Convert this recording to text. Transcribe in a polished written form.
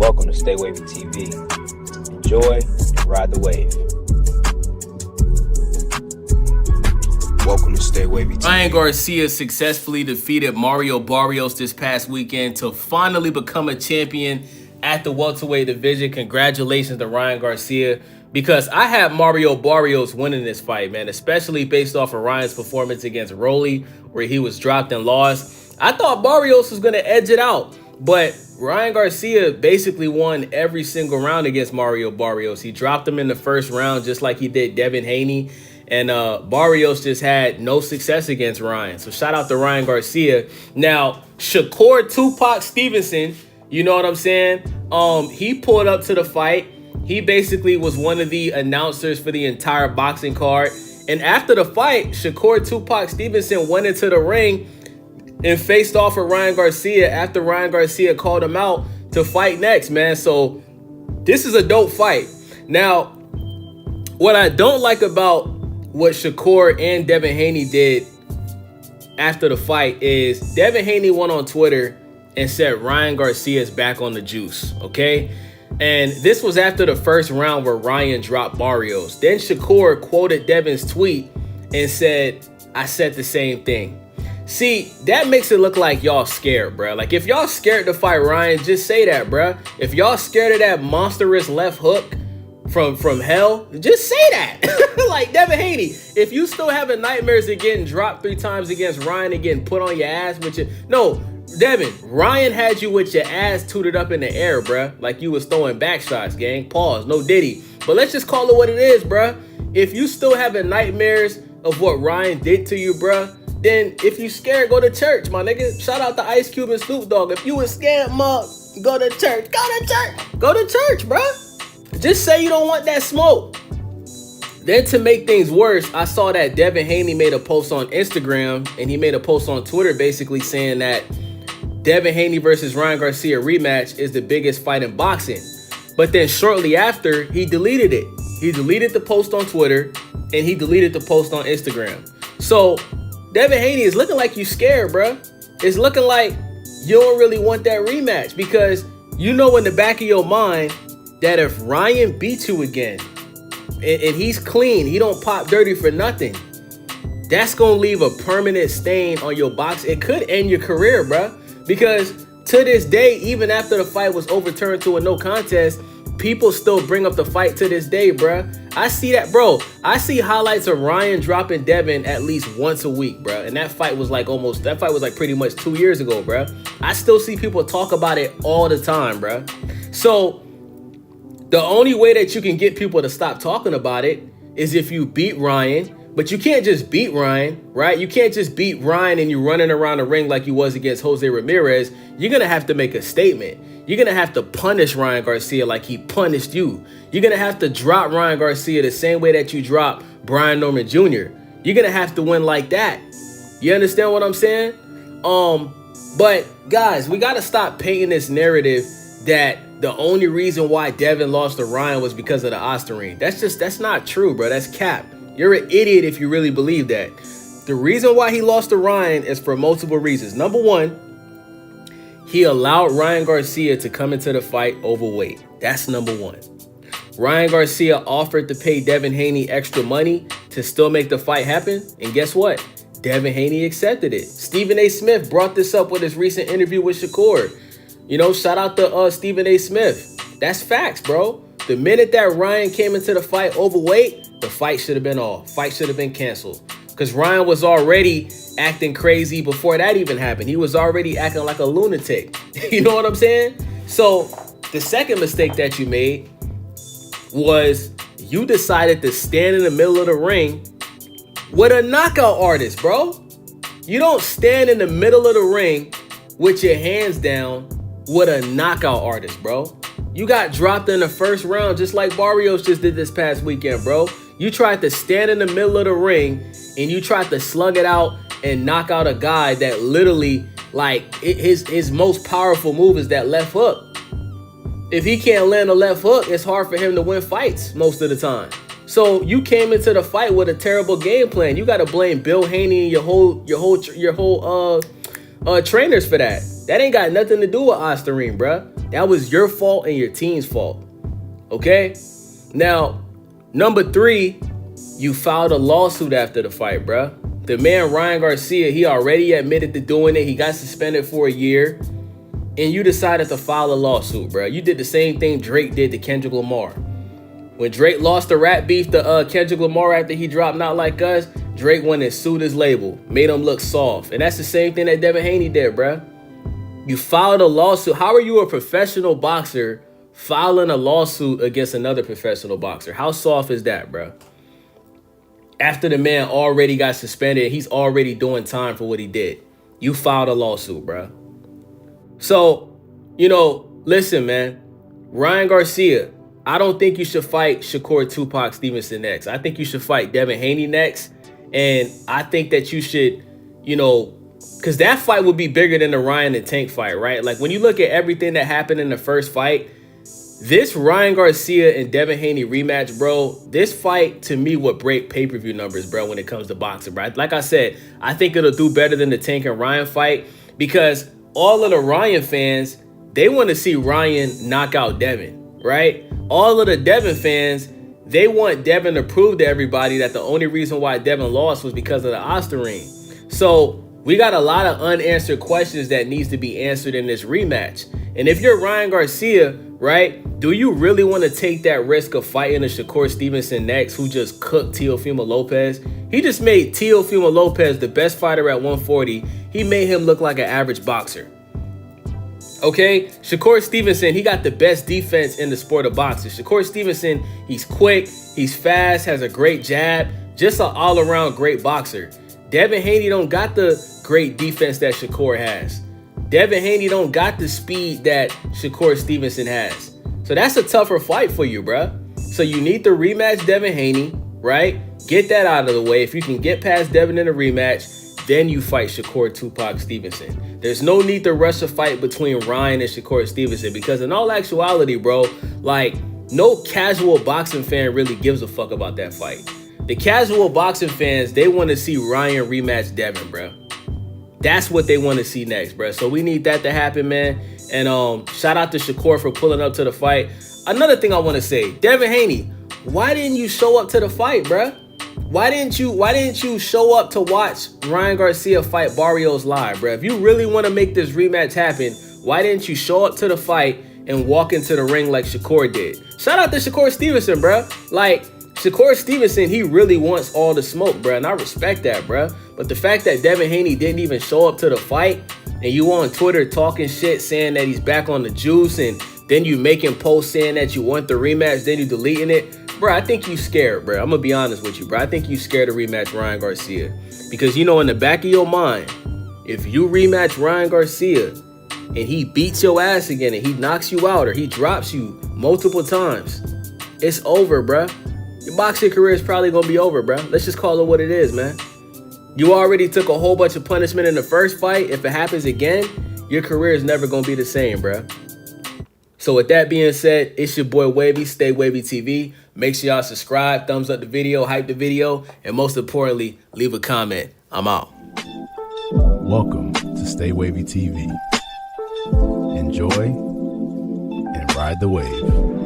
Welcome to Stay Wavy TV. Enjoy and ride the wave. Welcome to Stay Wavy TV. Ryan Garcia successfully defeated Mario Barrios this past weekend to finally become a champion at the welterweight division. Congratulations to Ryan Garcia, because I had Mario Barrios winning this fight, man, especially based off of Ryan's performance against Rolly, where he was dropped and lost. I thought Barrios was going to edge it out, but Ryan Garcia basically won every single round against Mario Barrios. He dropped him in the first round just like he did Devin Haney. And Barrios just had no success against Ryan. So shout out to Ryan Garcia. Now, Shakur Tupac Stevenson, you know what I'm saying? He pulled up to the fight. He basically was one of the announcers for the entire boxing card. And after the fight, Shakur Tupac Stevenson went into the ring and faced off with Ryan Garcia after Ryan Garcia called him out to fight next, man. So this is a dope fight. Now, what I don't like about what Shakur and Devin Haney did after the fight is Devin Haney went on Twitter and said Ryan Garcia is back on the juice, okay? And this was after the first round where Ryan dropped Barrios. Then Shakur quoted Devin's tweet and said, I said the same thing. See, that makes it look like y'all scared, bro. Like, if y'all scared to fight Ryan, just say that, bro. If y'all scared of that monstrous left hook from hell, just say that. Like Devin Haney, if you still having nightmares of getting dropped 3 times against Ryan and getting put on your ass with your... No, Devin, Ryan had you with your ass tooted up in the air, bruh. Like you was throwing back shots, gang. Pause, no Diddy. But let's just call it what it is, bruh. If you still having nightmares of what Ryan did to you, bruh, then if you scared, go to church, my nigga. Shout out to Ice Cube and Snoop Dogg. If you was scared, mug, go to church. Go to church. Go to church, bruh. Just say you don't want that smoke. Then to make things worse, I saw that Devin Haney made a post on Instagram and he made a post on Twitter basically saying that Devin Haney versus Ryan Garcia rematch is the biggest fight in boxing. But then shortly after, he deleted it. He deleted the post on Twitter and he deleted the post on Instagram. So Devin Haney is looking like you scared, bruh. It's looking like you don't really want that rematch because you know in the back of your mind that if Ryan beats you again and he's clean, he don't pop dirty for nothing, that's going to leave a permanent stain on your box. It could end your career, bruh. Because to this day, even after the fight was overturned to a no contest, people still bring up the fight to this day, bruh. I see that, bro. I see highlights of Ryan dropping Devin at least once a week, bruh. And that fight was like pretty much 2 years ago, bruh. I still see people talk about it all the time, bruh. So the only way that you can get people to stop talking about it is if you beat Ryan. But you can't just beat Ryan, right? You can't just beat Ryan and you're running around the ring like you was against Jose Ramirez. You're going to have to make a statement. You're going to have to punish Ryan Garcia like he punished you. You're going to have to drop Ryan Garcia the same way that you dropped Brian Norman Jr. You're going to have to win like that. You understand what I'm saying? But guys, we got to stop painting this narrative that the only reason why Devin lost to Ryan was because of the Osterine. That's not true, bro. That's cap. You're an idiot if you really believe that. The reason why he lost to Ryan is for multiple reasons. Number one, he allowed Ryan Garcia to come into the fight overweight. That's number one. Ryan Garcia offered to pay Devin Haney extra money to still make the fight happen. And guess what? Devin Haney accepted it. Stephen A. Smith brought this up with his recent interview with Shakur. You know, shout out to Stephen A. Smith. That's facts, bro. The minute that Ryan came into the fight overweight, the fight should have been off. Fight should have been canceled. Because Ryan was already acting crazy before that even happened. He was already acting like a lunatic. You know what I'm saying? So the second mistake that you made was you decided to stand in the middle of the ring with a knockout artist, bro. You don't stand in the middle of the ring with your hands down with a knockout artist, bro. You got dropped in the first round just like Barrios just did this past weekend, bro. You tried to stand in the middle of the ring and you tried to slug it out and knock out a guy that literally, like, his most powerful move is that left hook. If he can't land a left hook, it's hard for him to win fights most of the time. So you came into the fight with a terrible game plan. You got to blame Bill Haney and your whole trainers for that. That ain't got nothing to do with Osterine, bruh. That was your fault and your team's fault. Okay? Now, number 3, you filed a lawsuit after the fight, bruh. The man, Ryan Garcia, he already admitted to doing it. He got suspended for a year. And you decided to file a lawsuit, bruh. You did the same thing Drake did to Kendrick Lamar. When Drake lost the rap beef to Kendrick Lamar after he dropped Not Like Us, Drake went and sued his label, made him look soft. And that's the same thing that Devin Haney did, bruh. You filed a lawsuit. How are you a professional boxer filing a lawsuit against another professional boxer? How soft is that, bruh? After the man already got suspended, he's already doing time for what he did. You filed a lawsuit, bruh. So, listen, man. Ryan Garcia, I don't think you should fight Shakur Tupac Stevenson next. I think you should fight Devin Haney next. And I think that you should, because that fight would be bigger than the Ryan and Tank fight, right? Like, when you look at everything that happened in the first fight, this Ryan Garcia and Devin Haney rematch, bro, this fight to me would break pay-per-view numbers, bro, when it comes to boxing, right? Like I said, I think it'll do better than the Tank and Ryan fight because all of the Ryan fans, they want to see Ryan knock out Devin, right? All of the Devin fans, they want Devin to prove to everybody that the only reason why Devin lost was because of the Osterine. So we got a lot of unanswered questions that needs to be answered in this rematch. And if you're Ryan Garcia, right, do you really want to take that risk of fighting a Shakur Stevenson next who just cooked Teofimo Lopez? He just made Teofimo Lopez the best fighter at 140. He made him look like an average boxer. Okay, Shakur Stevenson, he got the best defense in the sport of boxing. Shakur Stevenson, he's quick, he's fast, has a great jab, just an all-around great boxer. Devin Haney don't got the great defense that Shakur has. Devin Haney don't got the speed that Shakur Stevenson has. So that's a tougher fight for you, bruh. So you need to rematch Devin Haney, right? Get that out of the way. If you can get past Devin in a rematch, then you fight Shakur Tupac Stevenson. There's no need to rush a fight between Ryan and Shakur Stevenson because in all actuality, bro, like no casual boxing fan really gives a fuck about that fight. The casual boxing fans, they want to see Ryan rematch Devin, bro. That's what they want to see next, bro. So we need that to happen, man. And shout out to Shakur for pulling up to the fight. Another thing I want to say, Devin Haney, why didn't you show up to the fight, bro? Why didn't you show up to watch Ryan Garcia fight Barrios live, bro? If you really want to make this rematch happen, why didn't you show up to the fight and walk into the ring like Shakur did? Shout out to Shakur Stevenson, bro. Like, Shakur Stevenson, he really wants all the smoke, bro, and I respect that, bro. But the fact that Devin Haney didn't even show up to the fight, and you on Twitter talking shit, saying that he's back on the juice, and then you making posts saying that you want the rematch, then you deleting it, bro, I think you scared, bro. I'm going to be honest with you, bro. I think you scared to rematch Ryan Garcia. Because, in the back of your mind, if you rematch Ryan Garcia and he beats your ass again and he knocks you out or he drops you multiple times, it's over, bro. Your boxing career is probably going to be over, bro. Let's just call it what it is, man. You already took a whole bunch of punishment in the first fight. If it happens again, your career is never going to be the same, bro. So with that being said, it's your boy Wavy, Stay Wavy TV. Make sure y'all subscribe, thumbs up the video, hype the video, and most importantly, leave a comment. I'm out. Welcome to Stay Wavy TV. Enjoy and ride the wave.